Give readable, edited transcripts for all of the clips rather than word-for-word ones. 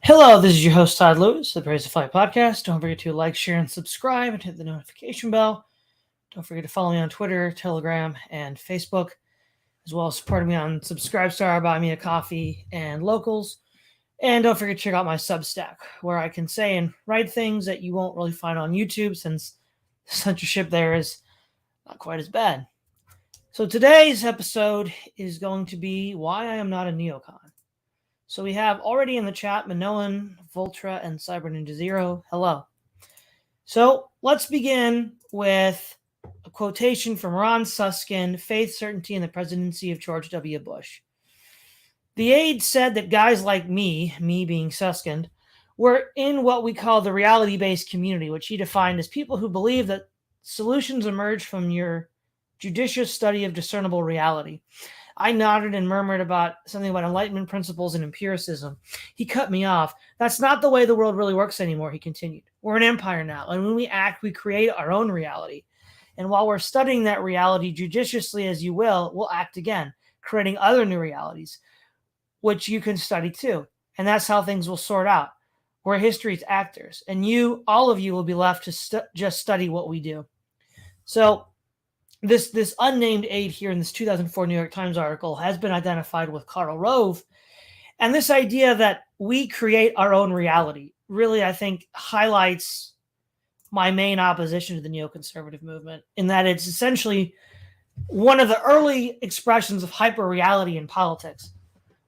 Hello, this is your host, Todd Lewis, the Praise of Flight podcast. Don't forget to like, share, and subscribe and hit the notification bell. Don't forget to follow me on Twitter, Telegram, and Facebook, as well as supporting me on Subscribestar, Buy Me a Coffee, and Locals. And don't forget to check out my Substack, where I can say and write things that you won't really find on YouTube, since censorship there is not quite as bad. So today's episode is going to be why I am not a NeoCon. So we have already in the chat Minoan, Voltra, and Cyber Ninja Zero. Hello. So let's begin with a quotation from Ron Suskind, Faith, Certainty, in the Presidency of George W. Bush. The aide said that guys like me being Suskind, were in what we call the reality-based community, which he defined as people who believe that solutions emerge from your judicious study of discernible reality. I nodded and murmured about something about Enlightenment principles and empiricism. He cut me off. That's not the way the world really works anymore, he continued. We're an empire now, and when we act, we create our own reality. And while we're studying that reality judiciously as you will, we'll act again, creating other new realities, which you can study too. And that's how things will sort out. We're history's actors, and you, all of you, will be left to just study what we do. So this unnamed aide here in this 2004 New York Times article has been identified with Karl Rove. And this idea that we create our own reality really, I think, highlights my main opposition to the neoconservative movement, in that it's essentially one of the early expressions of hyper-reality in politics,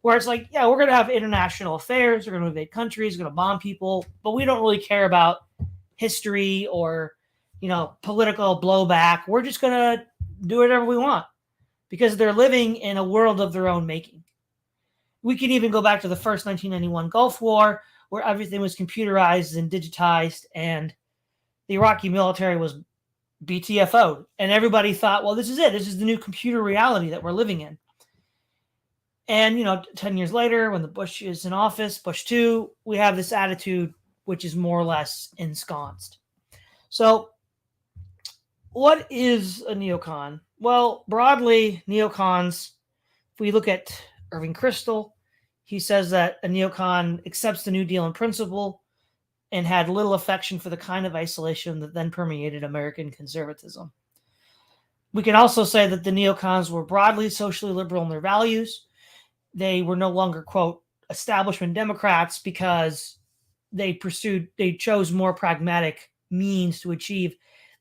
where it's like, yeah, we're going to have international affairs, we're going to invade countries, we're going to bomb people, but we don't really care about history or political blowback. We're just going to do whatever we want because they're living in a world of their own making. We can even go back to the first 1991 Gulf War, where everything was computerized and digitized, and the Iraqi military was BTFO'd. And everybody thought, well, this is it. This is the new computer reality that we're living in. And, 10 years later, when the Bush is in office, Bush 2, we have this attitude which is more or less ensconced. So what is a neocon? Well, broadly, neocons, if we look at Irving Kristol, he says that a neocon accepts the New Deal in principle and had little affection for the kind of isolation that then permeated American conservatism. We can also say that the neocons were broadly socially liberal in their values. They were no longer, quote, establishment Democrats because they chose more pragmatic means to achieve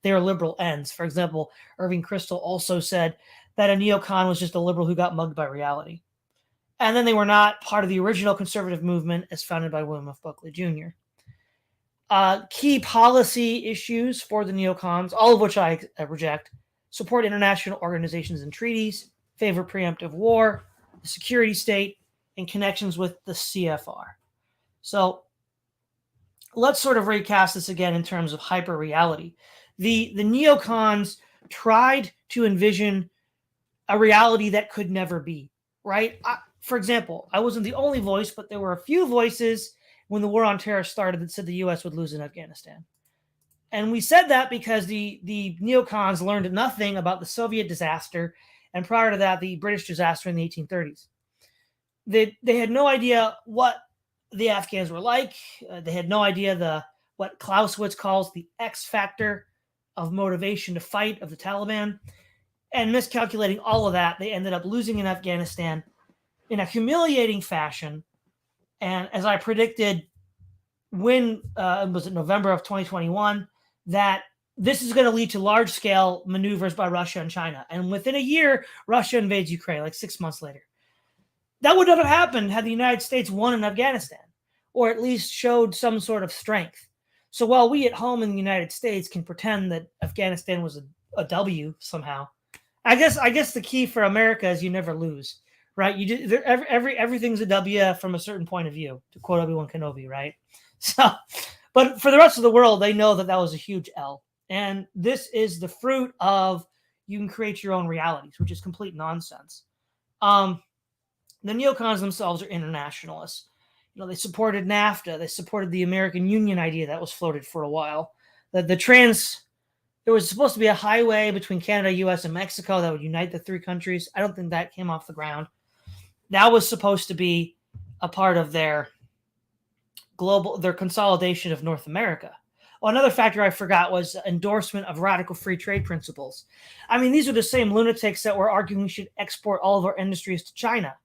their liberal ends. For example, Irving Kristol also said that a neocon was just a liberal who got mugged by reality. And then they were not part of the original conservative movement as founded by William F. Buckley Jr. Key policy issues for the neocons, all of which I reject: support international organizations and treaties, favor preemptive war, the security state, and connections with the CFR. So let's sort of recast this again in terms of hyper-reality. The neocons tried to envision a reality that could never be, right? For example, I wasn't the only voice, but there were a few voices when the war on terror started that said the U.S. would lose in Afghanistan. And we said that because the neocons learned nothing about the Soviet disaster, and prior to that, the British disaster in the 1830s. They had no idea what the Afghans were like. They had no idea what Clausewitz calls the X factor of motivation to fight of the Taliban. And miscalculating all of that, they ended up losing in Afghanistan in a humiliating fashion. And as I predicted, when was it November of 2021, that this is going to lead to large-scale maneuvers by Russia and China. And within a year, Russia invades Ukraine, like 6 months later. That would not have happened had the United States won in Afghanistan, or at least showed some sort of strength. So while we at home in the United States can pretend that Afghanistan was a W somehow, I guess the key for America is you never lose, right? Everything's a W from a certain point of view, to quote Obi-Wan Kenobi, right? So, but for the rest of the world, they know that was a huge L. And this is the fruit of you can create your own realities, which is complete nonsense. The neocons themselves are internationalists. They supported NAFTA. They supported the American Union idea that was floated for a while. There was supposed to be a highway between Canada, U.S., and Mexico that would unite the three countries. I don't think that came off the ground. That was supposed to be a part of their their consolidation of North America. Oh, another factor I forgot was endorsement of radical free trade principles. I mean, these are the same lunatics that were arguing we should export all of our industries to China.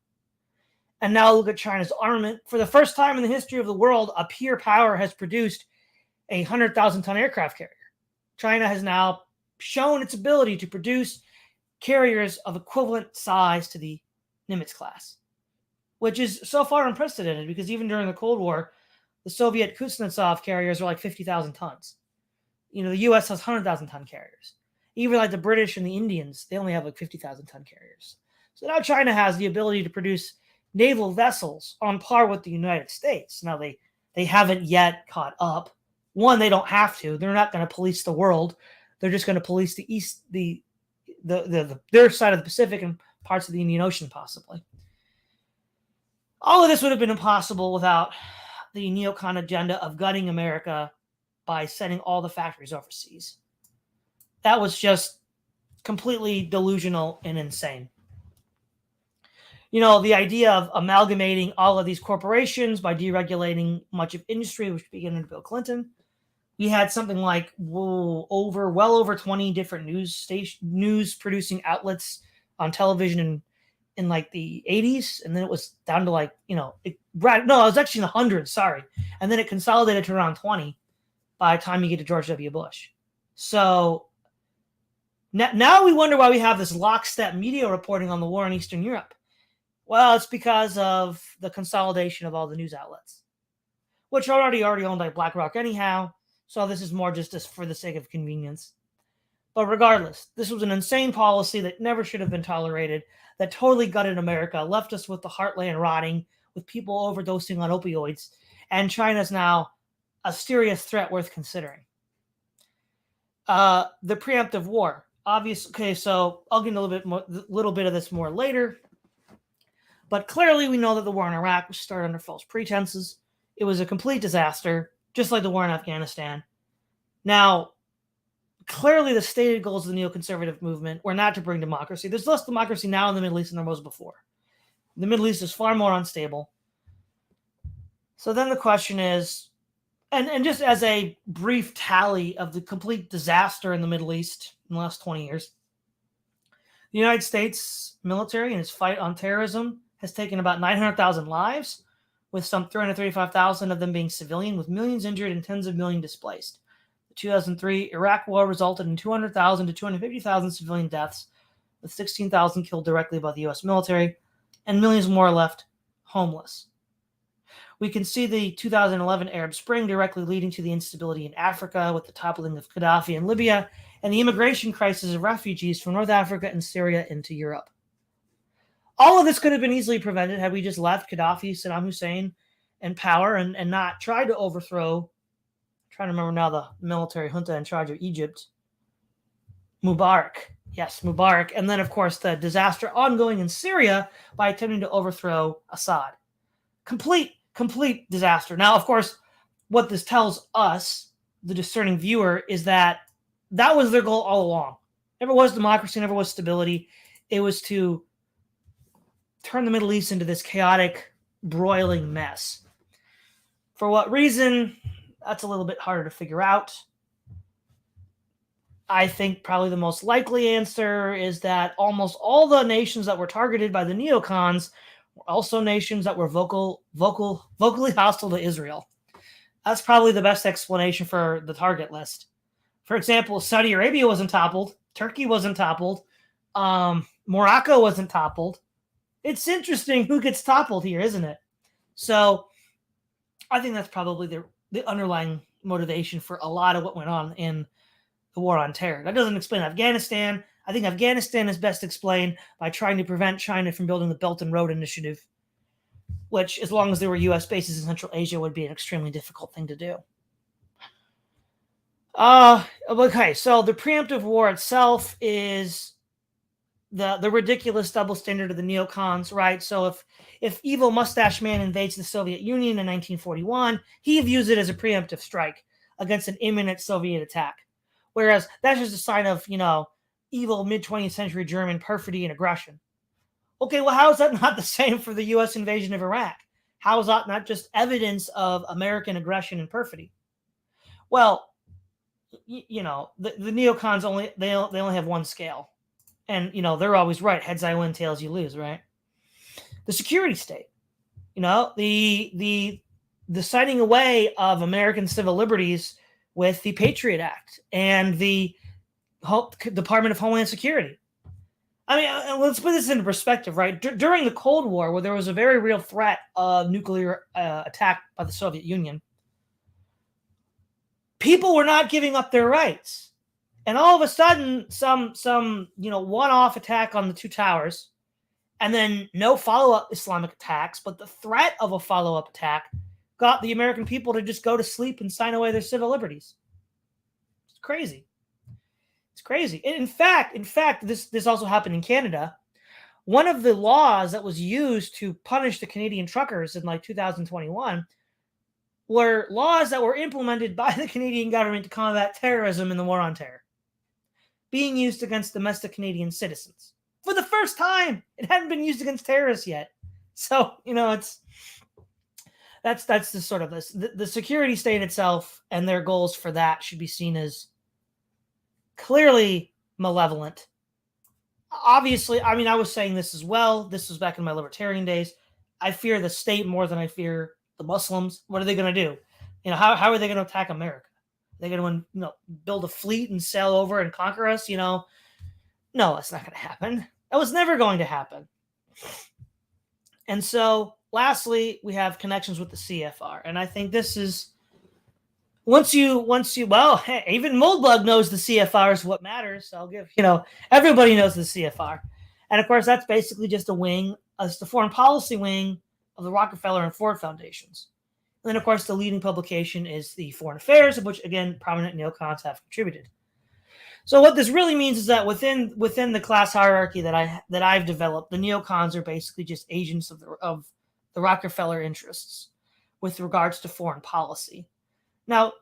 And now look at China's armament. For the first time in the history of the world, a peer power has produced a 100,000-ton aircraft carrier. China has now shown its ability to produce carriers of equivalent size to the Nimitz class, which is so far unprecedented because even during the Cold War, the Soviet Kuznetsov carriers are like 50,000 tons. You know, the U.S. has 100,000-ton carriers. Even like the British and the Indians, they only have like 50,000-ton carriers. So now China has the ability to produce naval vessels on par with the United States. Now they haven't yet caught up. One, they don't have to. They're not going to police the world. They're just going to police the east, their side of the Pacific and parts of the Indian Ocean, possibly. All of this would have been impossible without the NeoCon agenda of gutting America by sending all the factories overseas. That was just completely delusional and insane. You know, the idea of amalgamating all of these corporations by deregulating much of industry, which began under Bill Clinton. We had something like well over 20 different news producing outlets on television in like the 80s, and then it was down to like, you know, it was actually in the hundreds, sorry. And then it consolidated to around 20 by the time you get to George W. Bush. So now we wonder why we have this lockstep media reporting on the war in Eastern Europe. Well, it's because of the consolidation of all the news outlets, which are already owned by BlackRock anyhow. So this is more just for the sake of convenience. But regardless, this was an insane policy that never should have been tolerated, that totally gutted America, left us with the heartland rotting, with people overdosing on opioids, and China's now a serious threat worth considering. The preemptive war. Okay, so I'll get a little bit of this more later. But clearly we know that the war in Iraq was started under false pretenses. It was a complete disaster, just like the war in Afghanistan. Now, clearly the stated goals of the neoconservative movement were not to bring democracy. There's less democracy now in the Middle East than there was before. The Middle East is far more unstable. So then the question is, and just as a brief tally of the complete disaster in the Middle East in the last 20 years, the United States military in its fight on terrorism has taken about 900,000 lives, with some 335,000 of them being civilian, with millions injured and tens of millions displaced. The 2003 Iraq war resulted in 200,000 to 250,000 civilian deaths, with 16,000 killed directly by the U.S. military, and millions more left homeless. We can see the 2011 Arab Spring directly leading to the instability in Africa, with the toppling of Gaddafi in Libya, and the immigration crisis of refugees from North Africa and Syria into Europe. All of this could have been easily prevented had we just left Gaddafi, Saddam Hussein in power and not tried to overthrow, I'm trying to remember now the military junta in charge of Egypt, Mubarak. Yes, Mubarak. And then, of course, the disaster ongoing in Syria by attempting to overthrow Assad. Complete disaster. Now, of course, what this tells us, the discerning viewer, is that was their goal all along. Never was democracy, never was stability. It was to turn the Middle East into this chaotic, broiling mess. For what reason? That's a little bit harder to figure out. I think probably the most likely answer is that almost all the nations that were targeted by the NeoCons were also nations that were vocally hostile to Israel. That's probably the best explanation for the target list. For example, Saudi Arabia wasn't toppled. Turkey wasn't toppled. Morocco wasn't toppled. It's interesting who gets toppled here, isn't it? So I think that's probably the underlying motivation for a lot of what went on in the war on terror. That doesn't explain Afghanistan. I think Afghanistan is best explained by trying to prevent China from building the Belt and Road Initiative, which, as long as there were U.S. bases in Central Asia, would be an extremely difficult thing to do. Okay, so the preemptive war itself is the ridiculous double standard of the NeoCons, right? So if evil mustache man invades the Soviet Union in 1941, he views it as a preemptive strike against an imminent Soviet attack. Whereas that's just a sign of, evil mid-20th century German perfidy and aggression. Okay, well, how is that not the same for the U.S. invasion of Iraq? How is that not just evidence of American aggression and perfidy? Well, the neocons only have one scale, and they're always right. Heads I win, tails you lose, right? The security state, the signing away of American civil liberties with the Patriot Act and the Department of Homeland Security. I mean, let's put this into perspective, right? During the Cold War, where there was a very real threat of nuclear attack by the Soviet Union, people were not giving up their rights. And all of a sudden, some one-off attack on the two towers, and then no follow-up Islamic attacks, but the threat of a follow-up attack got the American people to just go to sleep and sign away their civil liberties. It's crazy. It's crazy. In fact, this also happened in Canada. One of the laws that was used to punish the Canadian truckers in like 2021 were laws that were implemented by the Canadian government to combat terrorism in the war on terror, being used against domestic Canadian citizens. For the first time, it hadn't been used against terrorists yet. So, that's the sort of the security state itself and their goals for that should be seen as clearly malevolent. Obviously, I mean, I was saying this as well. This was back in my libertarian days. I fear the state more than I fear the Muslims. What are they going to do? How are they going to attack America? Are they going to, build a fleet and sail over and conquer us? No, that's not going to happen. That was never going to happen. And so, lastly, we have connections with the CFR. And I think this is, once you, hey, even Moldbug knows the CFR is what matters. I'll give, everybody knows the CFR. And of course, that's basically just a wing, it's the foreign policy wing of the Rockefeller and Ford foundations. And then, of course, the leading publication is the Foreign Affairs, of which, again, prominent neocons have contributed. So what this really means is that within the class hierarchy that I've developed, the neocons are basically just agents of the Rockefeller interests with regards to foreign policy. Now,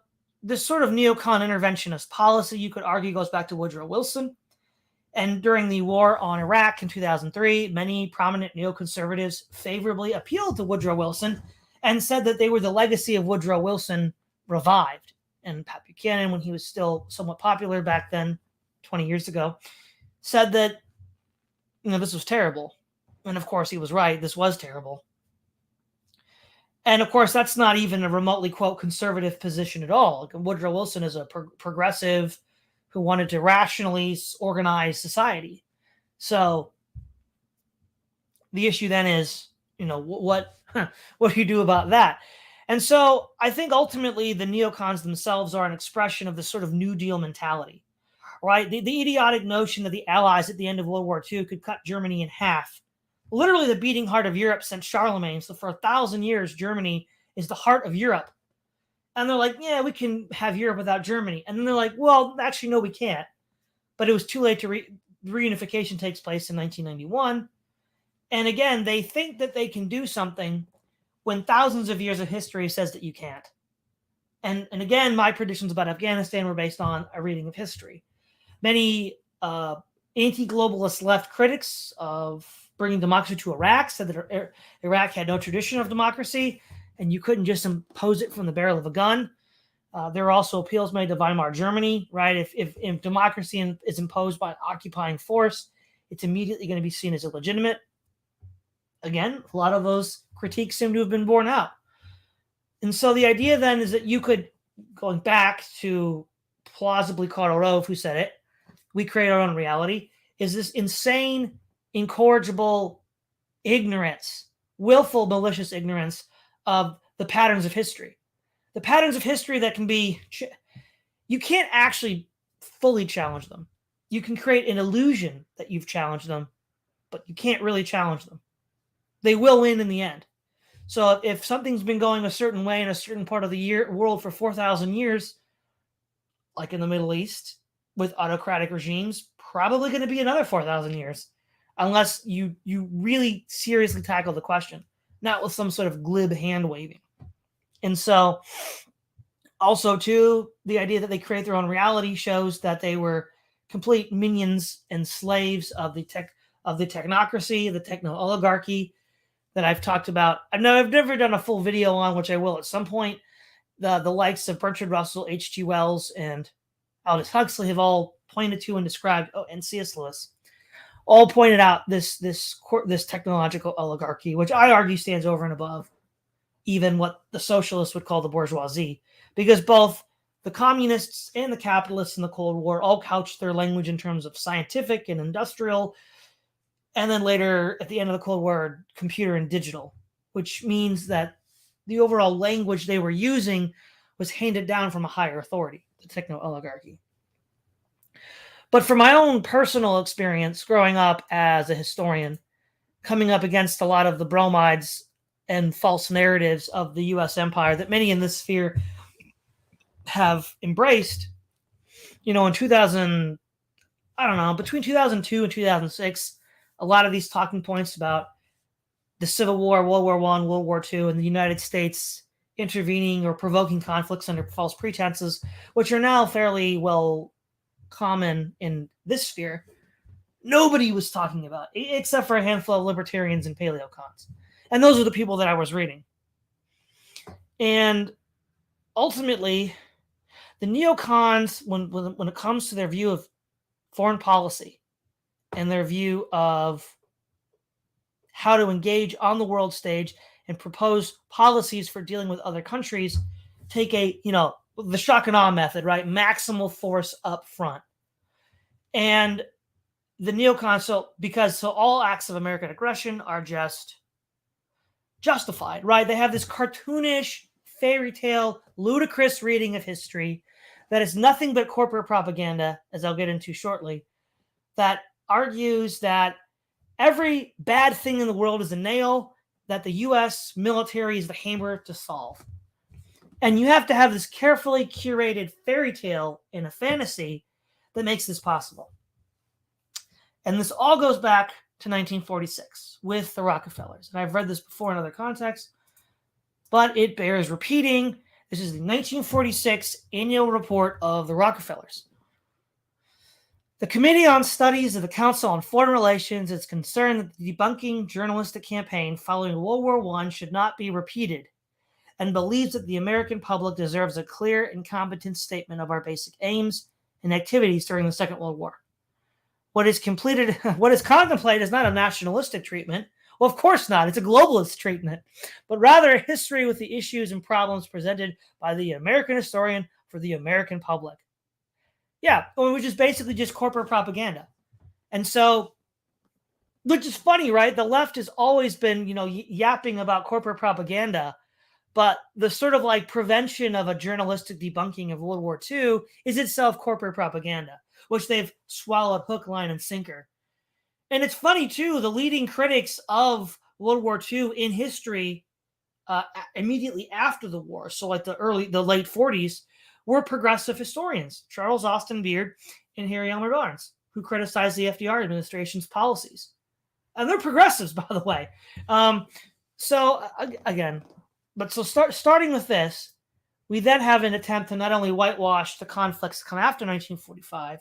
this sort of neocon interventionist policy, you could argue, goes back to Woodrow Wilson. And during the war on Iraq in 2003, many prominent neoconservatives favorably appealed to Woodrow Wilson and said that they were the legacy of Woodrow Wilson revived. And Pat Buchanan, when he was still somewhat popular back then, 20 years ago, said that, this was terrible. And of course, he was right. This was terrible. And of course, that's not even a remotely, quote, conservative position at all. Woodrow Wilson is a progressive who wanted to rationally organize society. So the issue then is, what do you do about that? And so I think ultimately the neocons themselves are an expression of this sort of New Deal mentality, right? The idiotic notion that the Allies at the end of World War II could cut Germany in half. Literally the beating heart of Europe since Charlemagne. So for 1,000 years, Germany is the heart of Europe. And they're like, yeah, we can have Europe without Germany. And then they're like, well, actually, no, we can't. But it was too late to reunification takes place in 1991. And again, they think that they can do something when thousands of years of history says that you can't. And again, my predictions about Afghanistan were based on a reading of history. Many anti-globalist left critics of bringing democracy to Iraq said that Iraq had no tradition of democracy and you couldn't just impose it from the barrel of a gun. There are also appeals made to Weimar Germany, right? If democracy is imposed by an occupying force, it's immediately going to be seen as illegitimate. Again, a lot of those critiques seem to have been borne out. And so the idea then is that you could, going back to plausibly Karl Rove, who said it, we create our own reality, is this insane, incorrigible ignorance, willful, malicious ignorance of the patterns of history. The patterns of history that can be, you can't actually fully challenge them. You can create an illusion that you've challenged them, but you can't really challenge them. They will win in the end. So if something's been going a certain way in a certain part of the world for 4,000 years, like in the Middle East, with autocratic regimes, probably going to be another 4,000 years, unless you really seriously tackle the question, not with some sort of glib hand waving. And so also too, the idea that they create their own reality shows that they were complete minions and slaves of the technocracy, the techno oligarchy. that I've talked about. I've never done a full video on, which I will at some point. The likes of Bertrand Russell, H.G. Wells, and Aldous Huxley have all pointed to and described, and C.S. Lewis, all pointed out this technological oligarchy, which I argue stands over and above even what the socialists would call the bourgeoisie, because both the communists and the capitalists in the Cold War all couched their language in terms of scientific and industrial, and then later at the end of the Cold War, computer and digital, which means that the overall language they were using was handed down from a higher authority, the techno-oligarchy. But from my own personal experience growing up as a historian, coming up against a lot of the bromides and false narratives of the U.S. empire that many in this sphere have embraced, in 2000, I don't know, between 2002 and 2006, a lot of these talking points about the Civil War, World War I, World War II, and the United States intervening or provoking conflicts under false pretenses, which are now fairly well common in this sphere, nobody was talking about, except for a handful of libertarians and paleocons. And those are the people that I was reading. And ultimately, the neocons, when it comes to their view of foreign policy and their view of how to engage on the world stage and propose policies for dealing with other countries, take the shock and awe method, right? Maximal force up front. And the neocons, so all acts of American aggression are just justified, right? They have this cartoonish, fairy tale, ludicrous reading of history that is nothing but corporate propaganda, as I'll get into shortly, that argues that every bad thing in the world is a nail that the U.S. military is the hammer to solve. And you have to have this carefully curated fairy tale in a fantasy that makes this possible. And this all goes back to 1946 with the Rockefellers. And I've read this before in other contexts, but it bears repeating. This is the 1946 annual report of the Rockefellers. The Committee on Studies of the Council on Foreign Relations is concerned that the debunking journalistic campaign following World War I should not be repeated, and believes that the American public deserves a clear and competent statement of our basic aims and activities during the Second World War. What is contemplated is not a nationalistic treatment. Well, of course not. It's a globalist treatment, but rather a history with the issues and problems presented by the American historian for the American public. Yeah, which is basically just corporate propaganda. And so, which is funny, right? The left has always been, yapping about corporate propaganda, but the sort of like prevention of a journalistic debunking of World War II is itself corporate propaganda, which they've swallowed hook, line, and sinker. And it's funny, too, the leading critics of World War II in history immediately after the war, so like the late 40s, were progressive historians, Charles Austin Beard and Harry Elmer Barnes, who criticized the FDR administration's policies. And they're progressives, by the way. Starting with this, we then have an attempt to not only whitewash the conflicts that come after 1945,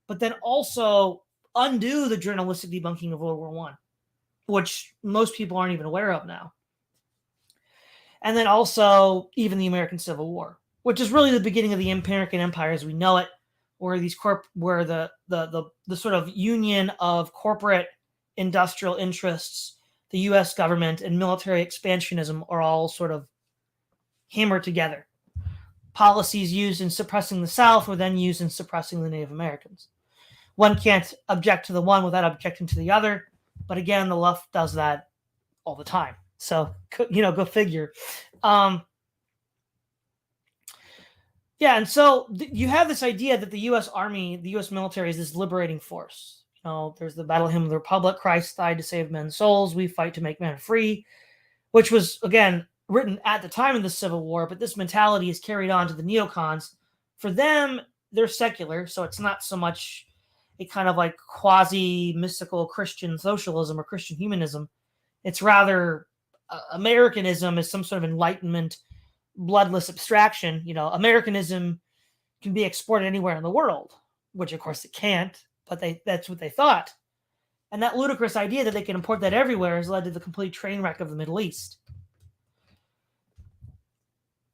but then also undo the journalistic debunking of World War I, which most people aren't even aware of now. And then also even the American Civil War, which is really the beginning of the American Empire as we know it, where the sort of union of corporate industrial interests, the U.S. government, and military expansionism are all sort of hammered together. Policies used in suppressing the South were then used in suppressing the Native Americans. One can't object to the one without objecting to the other, but again, the left does that all the time. So, go figure. And so you have this idea that the U.S. Army, the U.S. military is this liberating force. There's the Battle Hymn of the Republic, Christ died to save men's souls, we fight to make men free, which was, again, written at the time of the Civil War, but this mentality is carried on to the neocons. For them, they're secular, so it's not so much a kind of like quasi-mystical Christian socialism or Christian humanism. It's rather Americanism is some sort of Enlightenment, bloodless abstraction. Americanism can be exported anywhere in the world, which of course it can't, but that's what they thought. And that ludicrous idea that they can import that everywhere has led to the complete train wreck of the Middle East.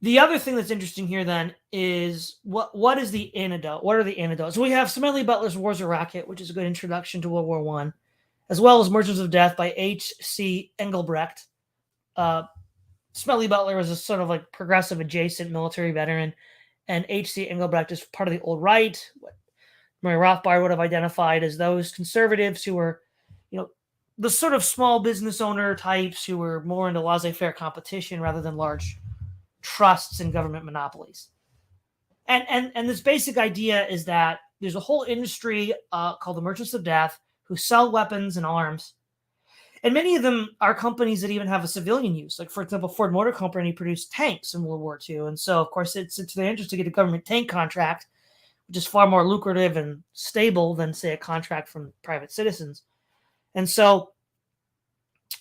The other thing that's interesting here then is what is the antidote? What are the antidotes? So we have Smedley Butler's Wars of Racket, which is a good introduction to World War I, as well as Merchants of Death by H.C. Engelbrecht. Smedley Butler is a sort of like progressive adjacent military veteran, and H.C. Engelbrecht is part of the old right, what Murray Rothbard would have identified as those conservatives who were, the sort of small business owner types who were more into laissez-faire competition rather than large trusts and government monopolies. And this basic idea is that there's a whole industry called the Merchants of Death who sell weapons and arms. And many of them are companies that even have a civilian use. Like, for example, Ford Motor Company produced tanks in World War II. And so, of course, it's their interest to get a government tank contract, which is far more lucrative and stable than, say, a contract from private citizens. And so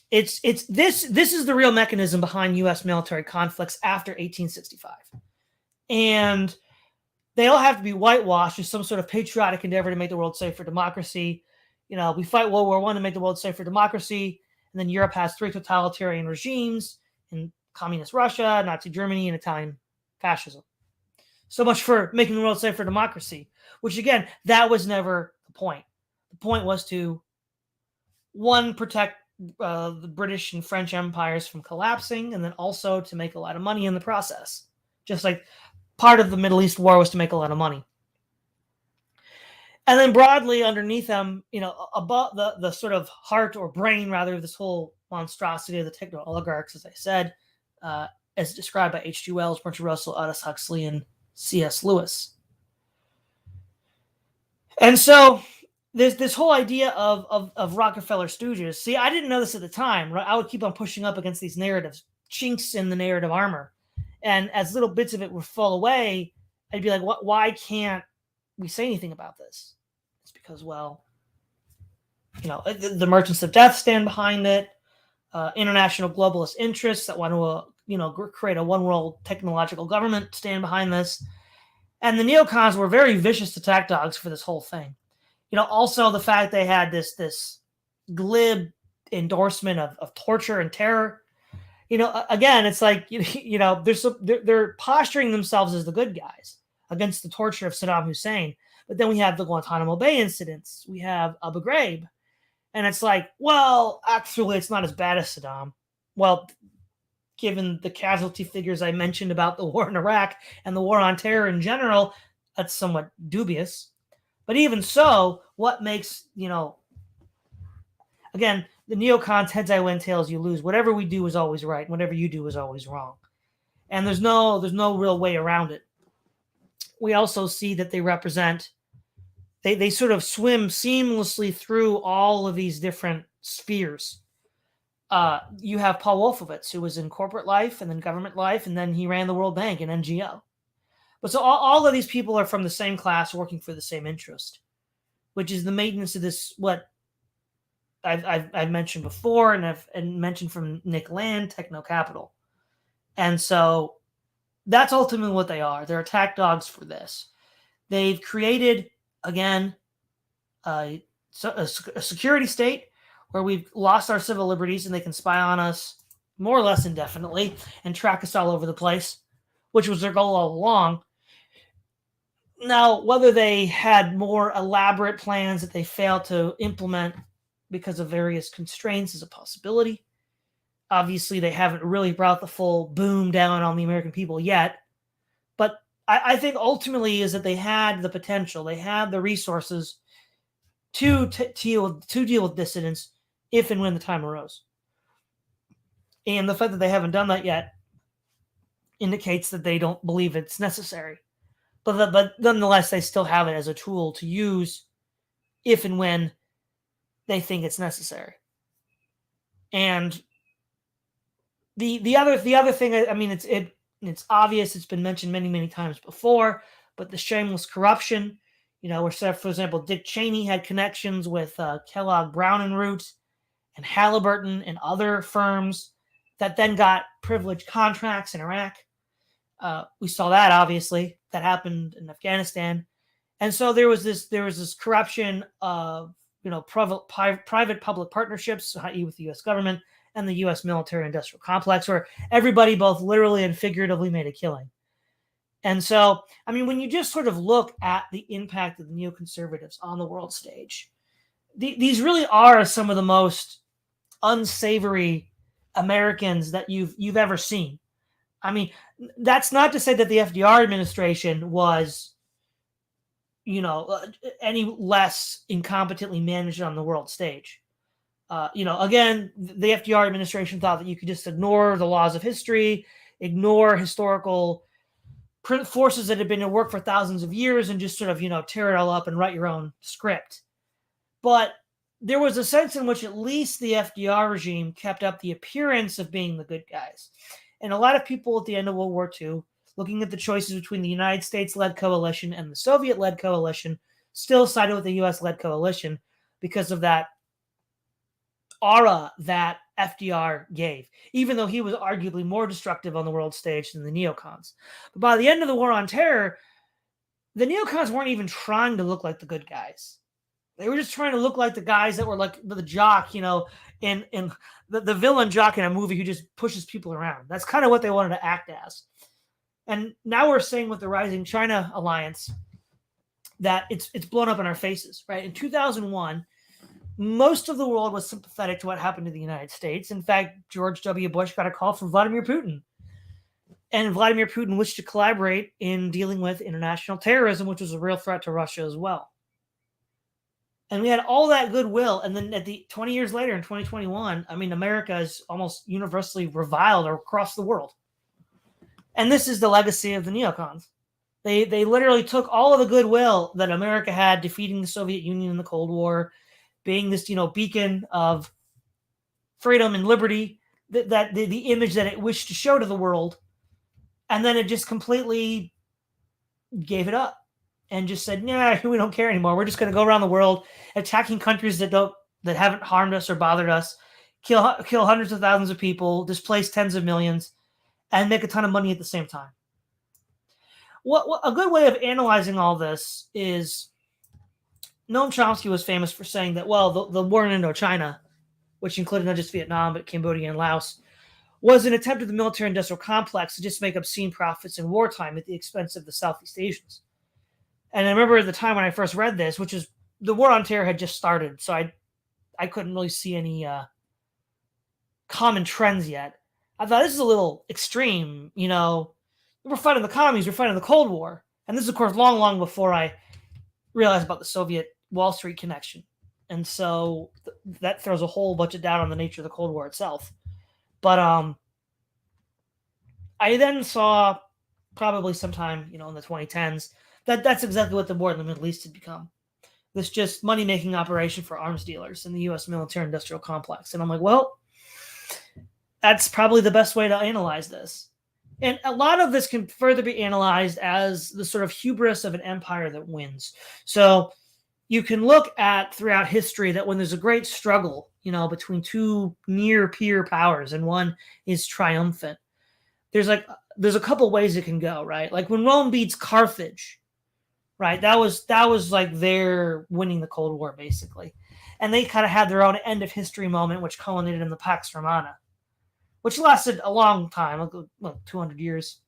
this is the real mechanism behind U.S. military conflicts after 1865. And they all have to be whitewashed as some sort of patriotic endeavor to make the world safe for democracy. We fight World War I to make the world safe for democracy, and then Europe has 3 totalitarian regimes in communist Russia, Nazi Germany, and Italian fascism. So much for making the world safe for democracy, which, again, that was never the point. The point was to, one, protect the British and French empires from collapsing, and then also to make a lot of money in the process. Just like part of the Middle East war was to make a lot of money. And then broadly underneath them, above the sort of heart or brain, rather, of this whole monstrosity of the techno-oligarchs, as I said, as described by H.G. Wells, Bertrand Russell, Aldous Huxley, and C.S. Lewis. And so there's this whole idea of Rockefeller stooges. See, I didn't know this at the time. Right? I would keep on pushing up against these narratives, chinks in the narrative armor. And as little bits of it would fall away, I'd be like, why can't we say anything about this? It's because, well, the Merchants of Death stand behind it. International globalist interests that want to, create a one world technological government stand behind this. And the neocons were very vicious attack dogs for this whole thing. Also the fact they had this glib endorsement of torture and terror. Again, it's like, they're posturing themselves as the good guys against the torture of Saddam Hussein. But then we have the Guantanamo Bay incidents. We have Abu Ghraib. And it's like, well, actually, it's not as bad as Saddam. Well, given the casualty figures I mentioned about the war in Iraq and the war on terror in general, that's somewhat dubious. But even so, what makes, again, the neocons, heads I win, tails you lose. Whatever we do is always right. Whatever you do is always wrong. And there's no real way around it. We also see that they represent, they sort of swim seamlessly through all of these different spheres. You have Paul Wolfowitz, who was in corporate life and then government life, and then he ran the World Bank and NGO. But so all of these people are from the same class working for the same interest, which is the maintenance of this, what I've mentioned before, and I've mentioned from Nick Land, techno-capital. And so that's ultimately what they are. They're attack dogs for this. They've created, again, a security state where we've lost our civil liberties and they can spy on us more or less indefinitely and track us all over the place, which was their goal all along. Now, whether they had more elaborate plans that they failed to implement because of various constraints is a possibility. Obviously, they haven't really brought the full boom down on the American people yet. But I think ultimately is that they had the potential, they had the resources to deal with dissidents if and when the time arose. And the fact that they haven't done that yet indicates that they don't believe it's necessary. But nonetheless, they still have it as a tool to use if and when they think it's necessary. And the other thing, I mean, it's obvious. It's been mentioned many times before. But the shameless corruption, where, for example, Dick Cheney had connections with Kellogg Brown and Root and Halliburton and other firms that then got privileged contracts in Iraq. We saw that, obviously. That happened in Afghanistan. And so there was this corruption of private-public partnerships, i.e. with the U.S. government and the U.S. military-industrial complex, where everybody both literally and figuratively made a killing. And so, I mean, when you just sort of look at the impact of the neoconservatives on the world stage, these really are some of the most unsavory Americans that you've ever seen. I mean, that's not to say that the FDR administration was, any less incompetently managed on the world stage. Again, the FDR administration thought that you could just ignore the laws of history, ignore historical forces that had been at work for thousands of years, and just sort of, tear it all up and write your own script. But there was a sense in which at least the FDR regime kept up the appearance of being the good guys. And a lot of people at the end of World War II, looking at the choices between the United States-led coalition and the Soviet-led coalition, still sided with the U.S.-led coalition because of that aura that FDR gave, even though he was arguably more destructive on the world stage than the neocons. But by the end of the War on Terror, the neocons weren't even trying to look like the good guys. They were just trying to look like the guys that were like the jock, in the villain jock in a movie who just pushes people around. That's kind of what they wanted to act as. And now we're seeing with the rising China alliance that it's blown up in our faces, right? In 2001, most of the world was sympathetic to what happened to the United States. In fact, George W. Bush got a call from Vladimir Putin. And Vladimir Putin wished to collaborate in dealing with international terrorism, which was a real threat to Russia as well. And we had all that goodwill. And then 20 years later, in 2021, I mean, America is almost universally reviled across the world. And this is the legacy of the neocons. They literally took all of the goodwill that America had defeating the Soviet Union in the Cold War, being this, beacon of freedom and liberty, that the image that it wished to show to the world. And then it just completely gave it up. And just said, "Nah, we don't care anymore. We're just going to go around the world attacking countries that haven't harmed us or bothered us, kill hundreds of thousands of people, displace tens of millions, and make a ton of money at the same time." What a good way of analyzing all this is Noam Chomsky was famous for saying that, well, the war in Indochina, which included not just Vietnam but Cambodia and Laos, was an attempt of the military-industrial complex to just make obscene profits in wartime at the expense of the Southeast Asians. And I remember at the time when I first read this, which is the War on Terror had just started, so I couldn't really see any common trends yet. I thought this is a little extreme, We're fighting the commies, we're fighting the Cold War. And this is, of course, long, long before I realized about the Soviet Wall Street connection. And so that throws a whole bunch of doubt on the nature of the Cold War itself. But I then saw probably sometime, in the 2010s, that's exactly what the war in the Middle East had become. This just money-making operation for arms dealers in the U.S. military-industrial complex. And I'm like, well, that's probably the best way to analyze this. And a lot of this can further be analyzed as the sort of hubris of an empire that wins. So you can look at throughout history that when there's a great struggle, between two near-peer powers and one is triumphant, there's a couple ways it can go, right? Like when Rome beats Carthage, right? That was like their winning the Cold War, basically. And they kind of had their own end of history moment, which culminated in the Pax Romana, which lasted a long time, like 200 years.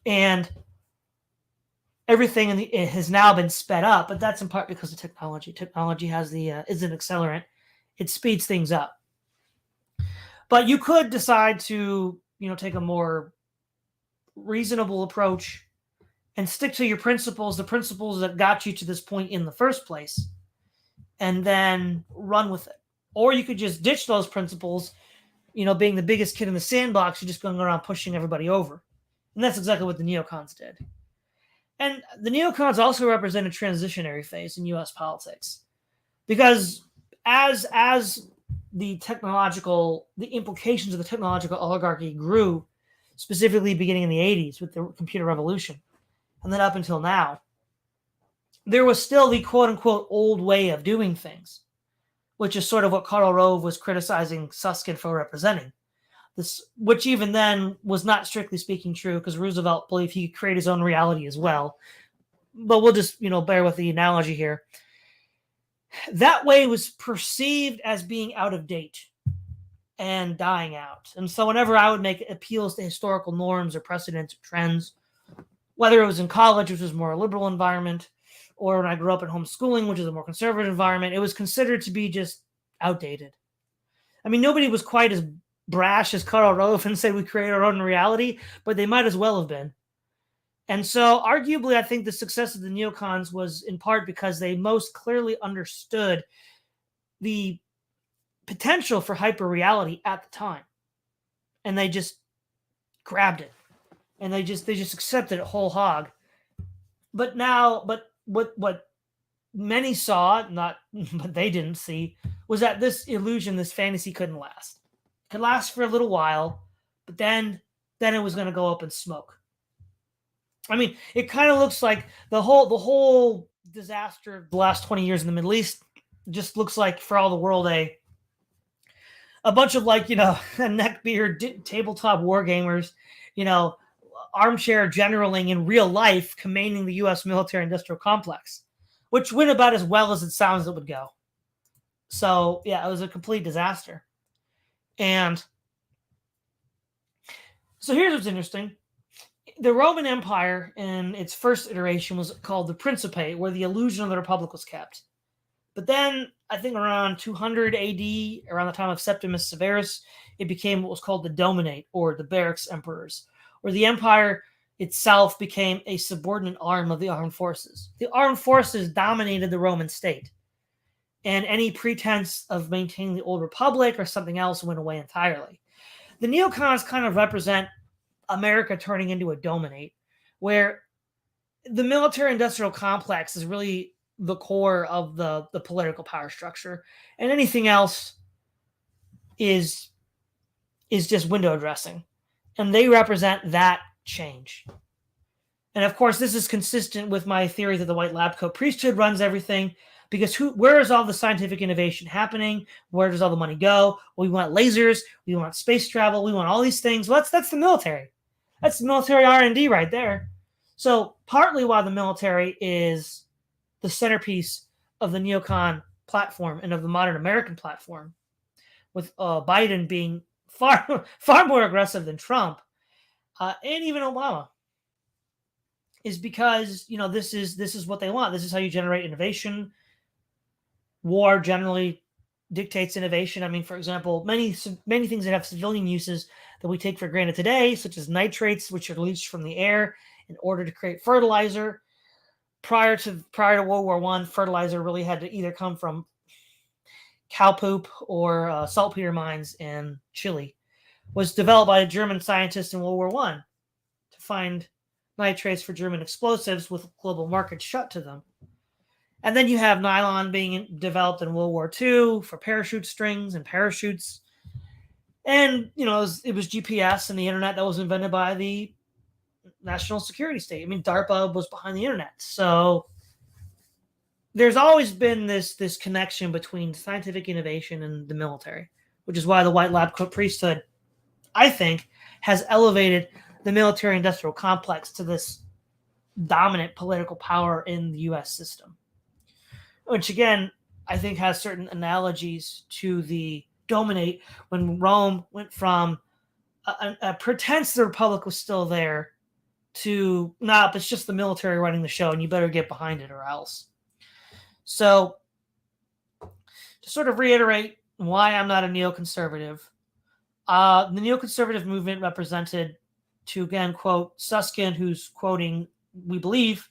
And everything it has now been sped up, but that's in part because of technology. Technology has is an accelerant. It speeds things up. But you could decide to, take a more reasonable approach and stick to your principles, the principles that got you to this point in the first place, and then run with it. Or you could just ditch those principles, being the biggest kid in the sandbox, you're just going around pushing everybody over. And that's exactly what the neocons did. And the neocons also represent a transitionary phase in U.S. politics. Because as the implications of the technological oligarchy grew, specifically beginning in the 80s with the computer revolution, and then up until now, there was still the quote-unquote old way of doing things, which is sort of what Karl Rove was criticizing Susskind for representing. This, which even then was not strictly speaking true, because Roosevelt believed he could create his own reality as well. But we'll just, bear with the analogy here. that way was perceived as being out of date and dying out. And so whenever I would make appeals to historical norms or precedents or trends, whether it was in college, which was more a liberal environment, or when I grew up in homeschooling, which is a more conservative environment, it was considered to be just outdated. I mean, nobody was quite as brash as Karl Rove and said we create our own reality, but they might as well have been. And so, arguably, I think the success of the NeoCons was in part because they most clearly understood the potential for hyperreality at the time, and they just grabbed it, and they just accepted it whole hog. But what many saw, not but they didn't see, was that this illusion, this fantasy, couldn't last. It could last for a little while, but then it was going to go up in smoke. I mean, it kind of looks like the whole disaster of the last 20 years in the Middle East just looks like, for all the world, a bunch of neckbeard tabletop war gamers, armchair generaling in real life, commanding the U.S. military-industrial complex, which went about as well as it sounds it would go. So, yeah, it was a complete disaster. And so here's what's interesting. The Roman Empire, in its first iteration, was called the Principate, where the illusion of the Republic was kept. But then, I think around 200 AD, around the time of Septimus Severus, it became what was called the Dominate, or the Barracks Emperors, where the empire itself became a subordinate arm of the armed forces. The armed forces dominated the Roman state, and any pretense of maintaining the old republic or something else went away entirely. The NeoCons kind of represent America turning into a dominate, where the military-industrial complex is really the core of the political power structure, and anything else is just window dressing, and they represent that change. And of course, this is consistent with my theory that the white lab coat priesthood runs everything, because where is all the scientific innovation happening? Where does all the money go? Well, we want lasers, we want space travel, we want all these things. Well, that's the military. That's military R&D right there. So partly why the military is the centerpiece of the NeoCon platform and of the modern American platform, with Biden being far more aggressive than Trump and even Obama, is because this is what they want. This is how you generate innovation. War generally dictates innovation. I mean, for example, many things that have civilian uses that we take for granted today, such as nitrates, which are released from the air in order to create fertilizer. Prior to World War I, fertilizer really had to either come from cow poop or saltpeter mines in Chile. Was developed by a German scientist in World War I to find nitrates for German explosives with global markets shut to them. And then you have nylon being developed in World War II for parachute strings and parachutes. And, it was GPS and the internet that was invented by the national security state. I mean, DARPA was behind the internet. So there's always been this connection between scientific innovation and the military, which is why the white lab coat priesthood, I think, has elevated the military-industrial complex to this dominant political power in the U.S. system, which, again, I think has certain analogies to the Dominate, when Rome went from a pretense the Republic was still there to, it's just the military running the show, and you better get behind it or else. So, to sort of reiterate why I'm not a neoconservative, the neoconservative movement represented, to again quote Susskind, who's quoting, we believe,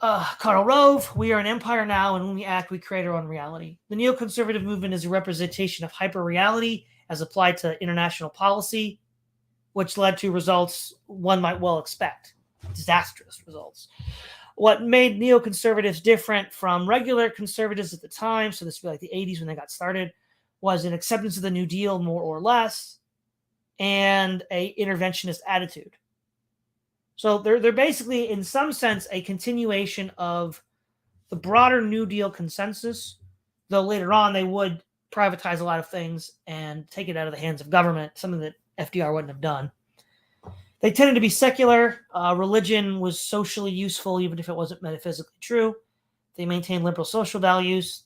Karl Rove, we are an empire now, and when we act, we create our own reality. The neoconservative movement is a representation of hyperreality as applied to international policy, which led to results one might well expect, disastrous results. What made neoconservatives different from regular conservatives at the time, so this would be like the 80s when they got started, was an acceptance of the New Deal, more or less, and a interventionist attitude. So they're basically, in some sense, a continuation of the broader New Deal consensus, though later on they would privatize a lot of things and take it out of the hands of government, something that FDR wouldn't have done. They tended to be secular. Religion was socially useful, even if it wasn't metaphysically true. They maintain liberal social values.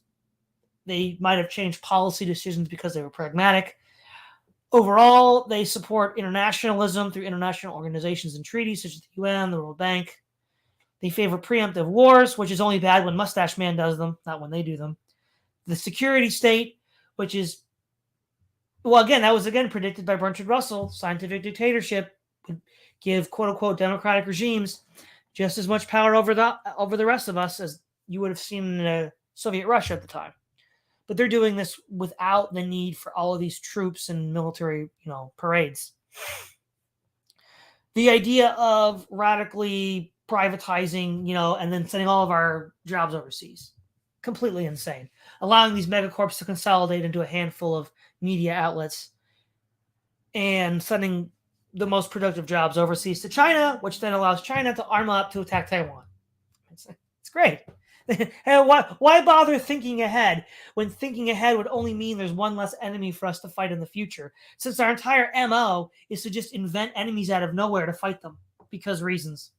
They might have changed policy decisions because they were pragmatic. Overall, they support internationalism through international organizations and treaties such as the UN, the World Bank. They favor preemptive wars, which is only bad when Mustache Man does them, not when they do them. The security state, which is, well, again, that was again predicted by Bertrand Russell. Scientific dictatorship would give quote unquote democratic regimes just as much power over the rest of us as you would have seen in Soviet Russia at the time. But they're doing this without the need for all of these troops and military, parades. The idea of radically privatizing, and then sending all of our jobs overseas, completely insane. Allowing these megacorps to consolidate into a handful of media outlets and sending the most productive jobs overseas to China, which then allows China to arm up to attack Taiwan. It's great. And why bother thinking ahead when thinking ahead would only mean there's one less enemy for us to fight in the future, since our entire MO is to just invent enemies out of nowhere to fight them because reasons.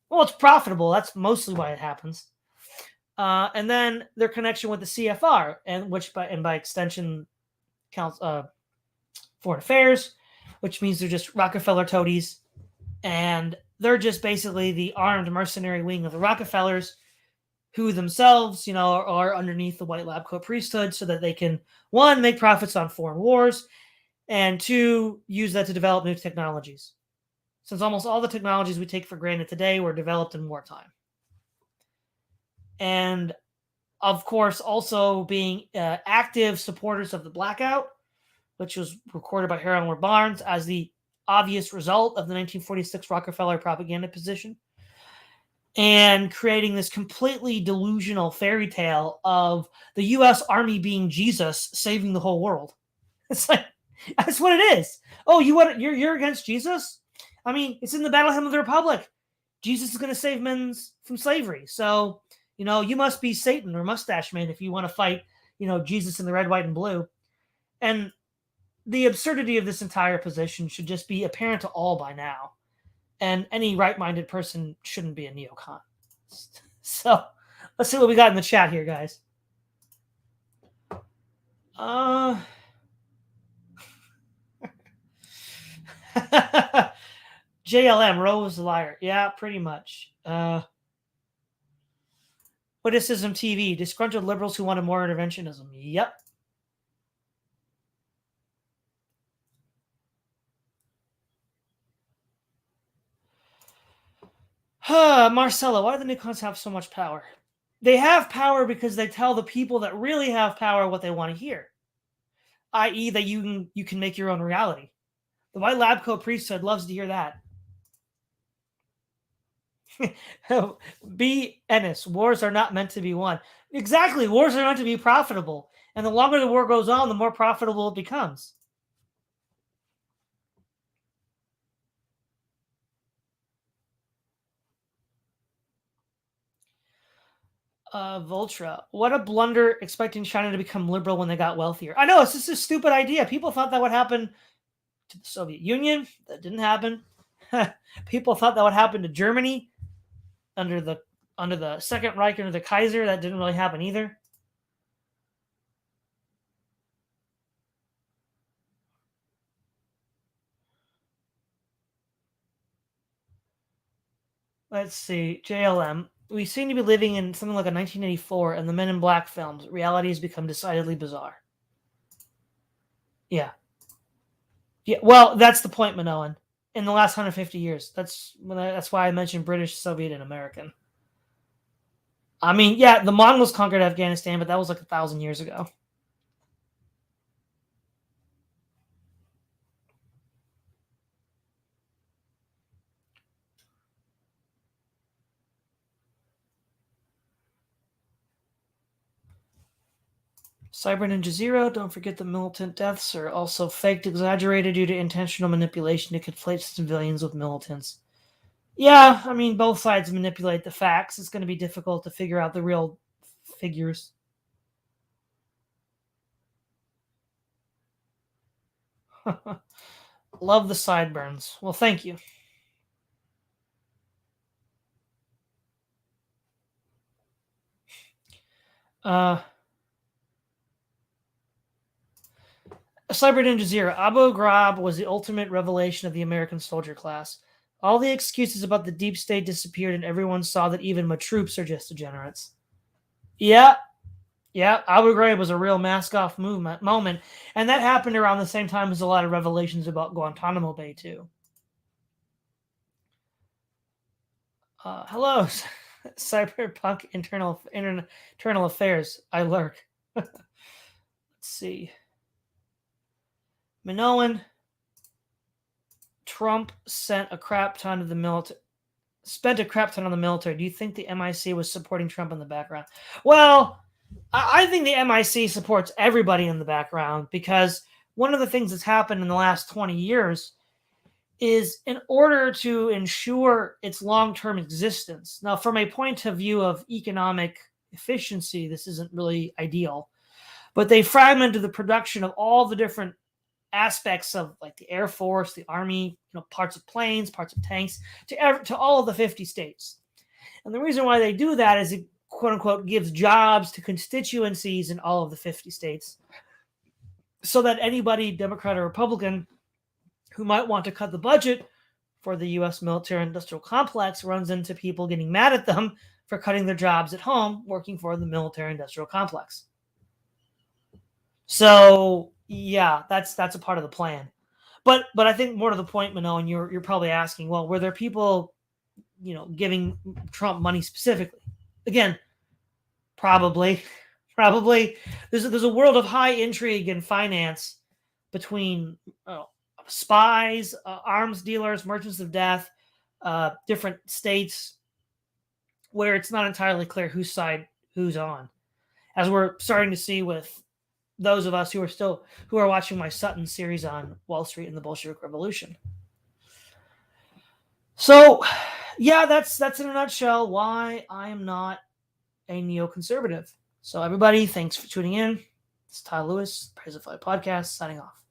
Well, it's profitable. That's mostly why it happens. And then their connection with the CFR, and which by extension counts foreign affairs, which means they're just Rockefeller toadies, and they're just basically the armed mercenary wing of the Rockefellers, who themselves, are underneath the white lab coat priesthood so that they can, one, make profits on foreign wars, and two, use that to develop new technologies. Since almost all the technologies we take for granted today were developed in wartime. And, of course, also being active supporters of the blackout, which was recorded by Harold Ward Barnes as the obvious result of the 1946 Rockefeller propaganda position, and creating this completely delusional fairy tale of the U.S. Army being Jesus saving the whole world. It's like, that's what it is. Oh, you're against Jesus? I mean, it's in the Battle Hymn of the Republic. Jesus is going to save men from slavery. So, you must be Satan or Mustache Man if you want to fight, Jesus in the red, white, and blue. And the absurdity of this entire position should just be apparent to all by now. And any right-minded person shouldn't be a neocon. So, let's see what we got in the chat here, guys. JLM, Roe was a liar. Yeah, pretty much. Witticism TV, disgruntled liberals who wanted more interventionism. Yep. Marcella, why do the NeoCons have so much power? They have power because they tell the people that really have power what they want to hear, i.e. that you can make your own reality. The white lab coat priesthood loves to hear that. B. Ennis, wars are not meant to be won. Exactly, wars are meant to be profitable. And the longer the war goes on, the more profitable it becomes. Voltra, what a blunder expecting China to become liberal when they got wealthier. I know, it's just a stupid idea. People thought that would happen to the Soviet Union. That didn't happen. People thought that would happen to Germany under the Second Reich, under the Kaiser. That didn't really happen either. Let's see. JLM. We seem to be living in something like a 1984 and the Men in Black films. Reality has become decidedly bizarre. Yeah. Yeah. Well, that's the point, Minoan. In the last 150 years. That's why I mentioned British, Soviet, and American. I mean, yeah, the Mongols conquered Afghanistan, but that was like 1,000 years ago. Cyber Ninja Zero, don't forget the militant deaths are also faked, exaggerated due to intentional manipulation to conflate civilians with militants. Yeah, I mean, both sides manipulate the facts. It's going to be difficult to figure out the real figures. Love the sideburns. Well, thank you. Cyber Ninja Zero. Abu Ghraib was the ultimate revelation of the American soldier class. All the excuses about the deep state disappeared, and everyone saw that even my troops are just degenerates. Yeah, yeah. Abu Ghraib was a real mask-off moment, and that happened around the same time as a lot of revelations about Guantanamo Bay too. Hello, Cyberpunk internal affairs. I lurk. Let's see. Minoan. Trump spent a crap ton on the military. Do you think the MIC was supporting Trump in the background? Well, I think the MIC supports everybody in the background because one of the things that's happened in the last 20 years is in order to ensure its long-term existence. Now, from a point of view of economic efficiency, this isn't really ideal, but they fragmented the production of all the different aspects of like the Air Force, the Army, parts of planes, parts of tanks, to all of the 50 states. And the reason why they do that is it, quote unquote, gives jobs to constituencies in all of the 50 states so that anybody, Democrat or Republican, who might want to cut the budget for the U.S. military industrial complex runs into people getting mad at them for cutting their jobs at home working for the military industrial complex. So yeah, that's a part of the plan. But I think more to the point, Mano, and you're probably asking, well, were there people, giving Trump money specifically? Again, probably. There's a world of high intrigue and finance between spies, arms dealers, merchants of death, different states, where it's not entirely clear whose side who's on, as we're starting to see with those of us who are watching my Sutton series on Wall Street and the Bolshevik Revolution. So, yeah, that's in a nutshell why I am not a neoconservative. So, everybody, thanks for tuning in. It's Ty Lewis, Praise of Fly Podcast, signing off.